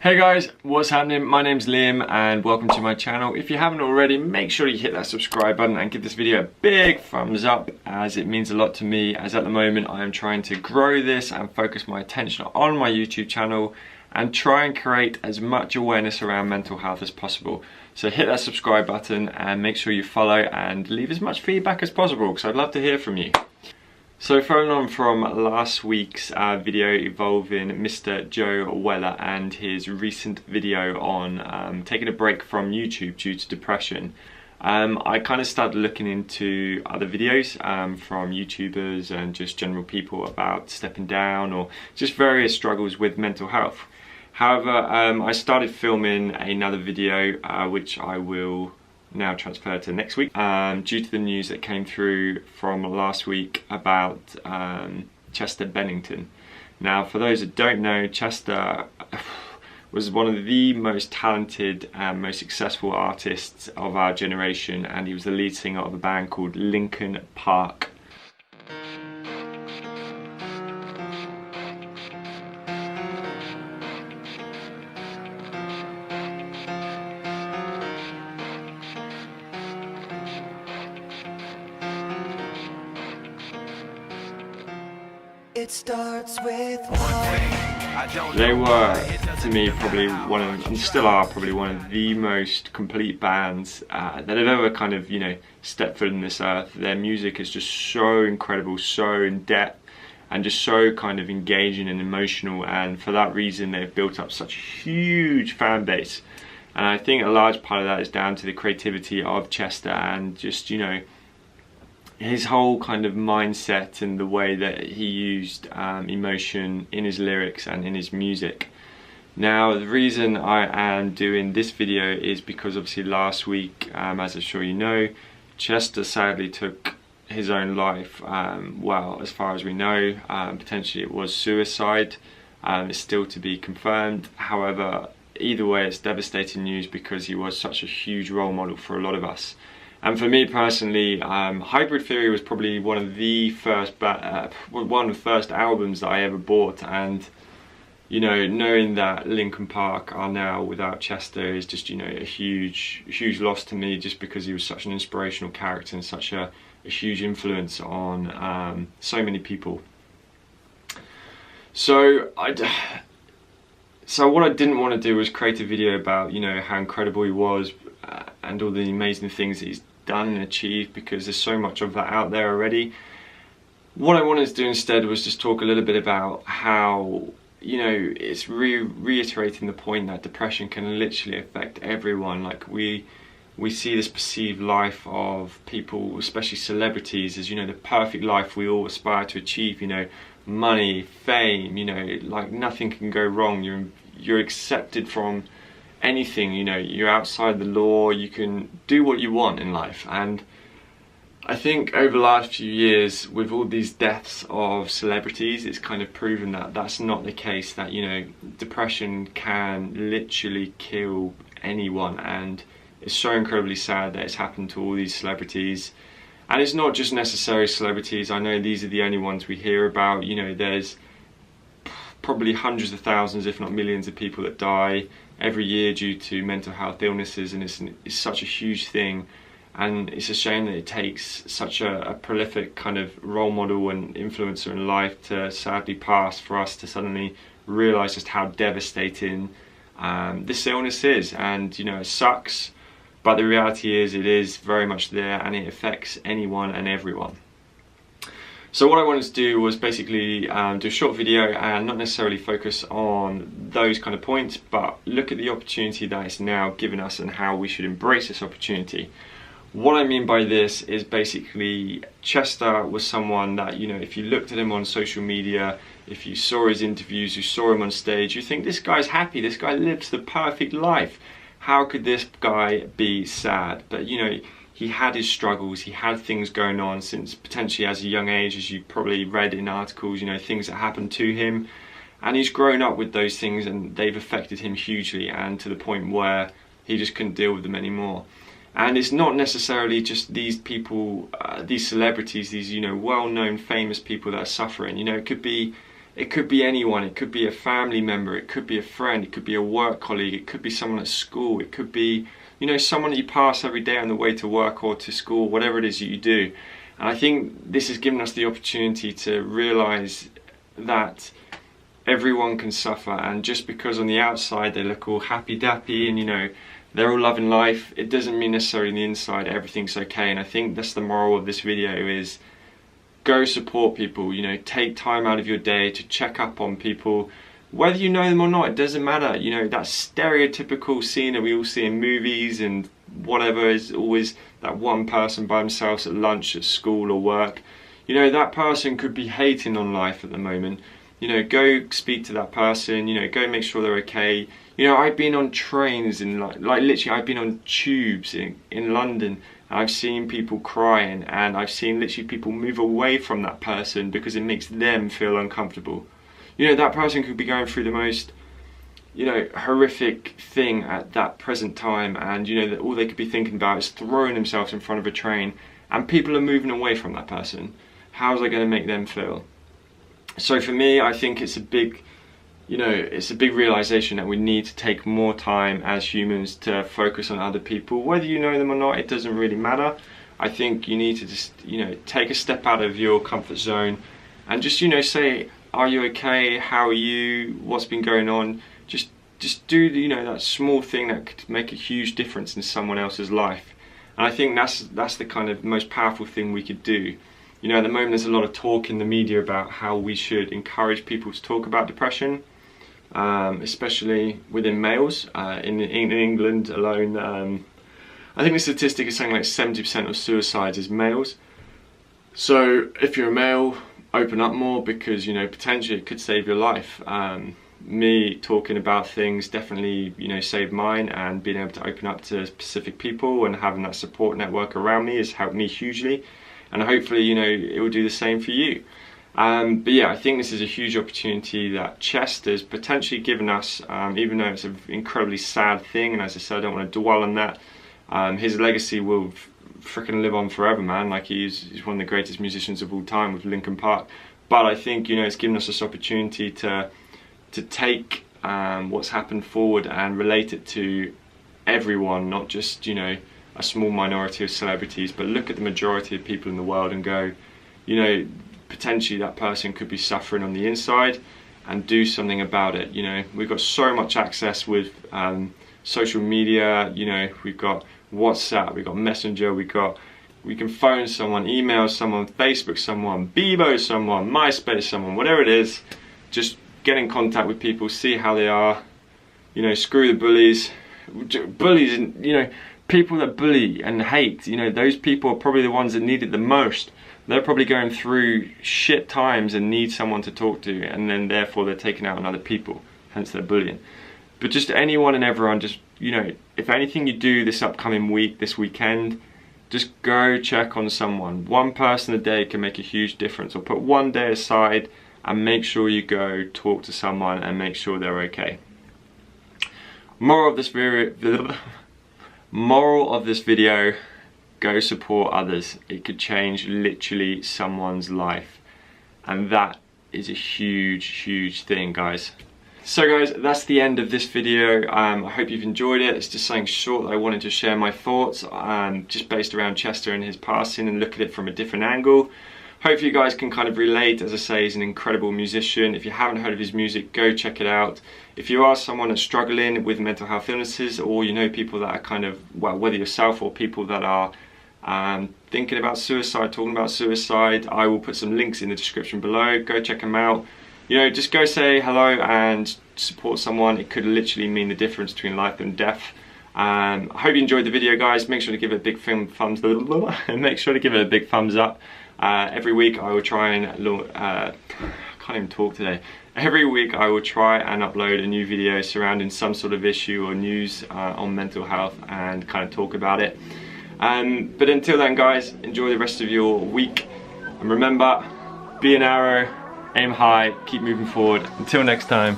Hey guys, what's happening? My name's Liam and welcome to my channel. If you haven't already, make sure you hit that subscribe button and give this video a big thumbs up, as it means a lot to me, as at the moment I am trying to grow this and focus my attention on my YouTube channel and try and create as much awareness around mental health as possible. So hit that subscribe button and make sure you follow and leave as much feedback as possible, because I'd love to hear from you. So following on from last week's video involving Mr. Joe Weller and his recent video on taking a break from YouTube due to depression, I kind of started looking into other videos from YouTubers and just general people about stepping down or just various struggles with mental health. However, I started filming another video which I will now transfer to next week due to the news that came through from last week about Chester Bennington. Now, for those that don't know, Chester was one of the most talented and most successful artists of our generation, and he was the lead singer of a band called Linkin Park. It starts with one. They were, to me, probably one of, and still are probably one of the most complete bands that have ever kind of, stepped foot in this earth. Their music is just so incredible, so in depth, and just so kind of engaging and emotional. And for that reason, they've built up such a huge fan base. And I think a large part of that is down to the creativity of Chester and just, his whole kind of mindset and the way that he used emotion in his lyrics and in his music. Now, the reason I am doing this video is because obviously last week, as I'm sure you know, Chester sadly took his own life. Well, as far as we know, potentially it was suicide. It's still to be confirmed. However, either way, it's devastating news because he was such a huge role model for a lot of us. And for me personally, Hybrid Theory was probably one of the first albums that I ever bought, and knowing that Linkin Park are now without Chester is just a huge loss to me, just because he was such an inspirational character and such a huge influence on so many people. So what I didn't want to do was create a video about how incredible he was and all the amazing things that he's done and achieved, because there's so much of that out there already. What I wanted to do instead was just talk a little bit about how it's reiterating the point that depression can literally affect everyone. Like we see this perceived life of people, especially celebrities, as the perfect life we all aspire to achieve. Money, fame, like nothing can go wrong. You're accepted from anything, you're outside the law, you can do what you want in life. And I think over the last few years, with all these deaths of celebrities, it's kind of proven that that's not the case, that depression can literally kill anyone. And it's so incredibly sad that it's happened to all these celebrities. And it's not just necessarily celebrities. I know these are the only ones we hear about. There's probably hundreds of thousands, if not millions, of people that die every year due to mental health illnesses, and it's such a huge thing. And it's a shame that it takes such a prolific kind of role model and influencer in life to sadly pass for us to suddenly realise just how devastating this illness is. And it sucks, but the reality is it is very much there, and it affects anyone and everyone. So what I wanted to do was basically do a short video and not necessarily focus on those kind of points, but look at the opportunity that it's now given us and how we should embrace this opportunity. What I mean by this is basically Chester was someone that, if you looked at him on social media, if you saw his interviews, you saw him on stage, you think this guy's happy, this guy lives the perfect life. How could this guy be sad? But he had his struggles, he had things going on since potentially as a young age, as you probably read in articles, things that happened to him. And he's grown up with those things, and they've affected him hugely, and to the point where he just couldn't deal with them anymore. And it's not necessarily just these people, these celebrities, these well-known famous people that are suffering. It could be It could be anyone, it could be a family member, it could be a friend, it could be a work colleague, it could be someone at school, it could be, you know, someone that you pass every day on the way to work or to school, whatever it is that you do. And I think this has given us the opportunity to realise that everyone can suffer, and just because on the outside they look all happy-dappy and, you know, they're all loving life, it doesn't mean necessarily on the inside everything's okay. And I think that's the moral of this video, is go support people, you know, take time out of your day to check up on people, whether you know them or not, it doesn't matter. You know, that stereotypical scene that we all see in movies and whatever is always that one person by themselves at lunch, at school or work. You know, that person could be hating on life at the moment. You know, go speak to that person, you know, go make sure they're okay. You know, I've been on trains and like literally I've been on tubes in London, and I've seen people crying, and I've seen literally people move away from that person because it makes them feel uncomfortable. You know, that person could be going through the most, you know, horrific thing at that present time, and you know that all they could be thinking about is throwing themselves in front of a train, and people are moving away from that person. How's that going to make them feel? So for me, I think it's a big, you know, it's a big realization that we need to take more time as humans to focus on other people. Whether you know them or not, it doesn't really matter. I think you need to just, you know, take a step out of your comfort zone and just, you know, say, are you okay? How are you? What's been going on? Just do, you know, that small thing that could make a huge difference in someone else's life. And I think that's the kind of most powerful thing we could do. You know, at the moment there's a lot of talk in the media about how we should encourage people to talk about depression, especially within males. In England alone, I think the statistic is something like 70% of suicides is males. So if you're a male, open up more, because, you know, potentially it could save your life. Me talking about things definitely, you know, saved mine, and being able to open up to specific people and having that support network around me has helped me hugely. And hopefully, you know, it will do the same for you. But yeah, I think this is a huge opportunity that Chester's potentially given us, even though it's an incredibly sad thing, and as I said, I don't want to dwell on that. His legacy will freaking live on forever, man. Like, he's one of the greatest musicians of all time with Linkin Park. But I think, you know, it's given us this opportunity to take what's happened forward and relate it to everyone, not just, you know, a small minority of celebrities, but look at the majority of people in the world and go, you know, potentially that person could be suffering on the inside, and do something about it. You know, we've got so much access with social media. You know, we've got WhatsApp, we've got Messenger, we can phone someone, email someone, Facebook someone, Bebo someone, MySpace someone, whatever it is. Just get in contact with people, see how they are. You know, screw the bullies, you know, people that bully and hate, you know, those people are probably the ones that need it the most. They're probably going through shit times and need someone to talk to, and then therefore they're taking out on other people, hence they're bullying. But just anyone and everyone, just, you know, if anything you do this upcoming week, this weekend, just go check on someone. One person a day can make a huge difference. Or put one day aside and make sure you go talk to someone and make sure they're okay. Moral of this video, go support others. It could change literally someone's life, and that is a huge thing, guys. So guys, that's the end of this video. I hope you've enjoyed it. It's just something short that I wanted to share my thoughts, just based around Chester and his passing, and look at it from a different angle. Hopefully you guys can kind of relate. As I say, he's an incredible musician. If you haven't heard of his music, go check it out. If you are someone that's struggling with mental health illnesses, or you know people that are kind of, well, whether yourself or people that are thinking about suicide, talking about suicide, I will put some links in the description below. Go check them out. You know, just go say hello and support someone. It could literally mean the difference between life and death. I hope you enjoyed the video, guys. Make sure to give it a big thumbs up. Every week I will try and I can't even talk today. Every week I will try and upload a new video surrounding some sort of issue or news on mental health, and kind of talk about it. But until then, guys, enjoy the rest of your week, and remember, be an arrow, aim high, keep moving forward. Until next time.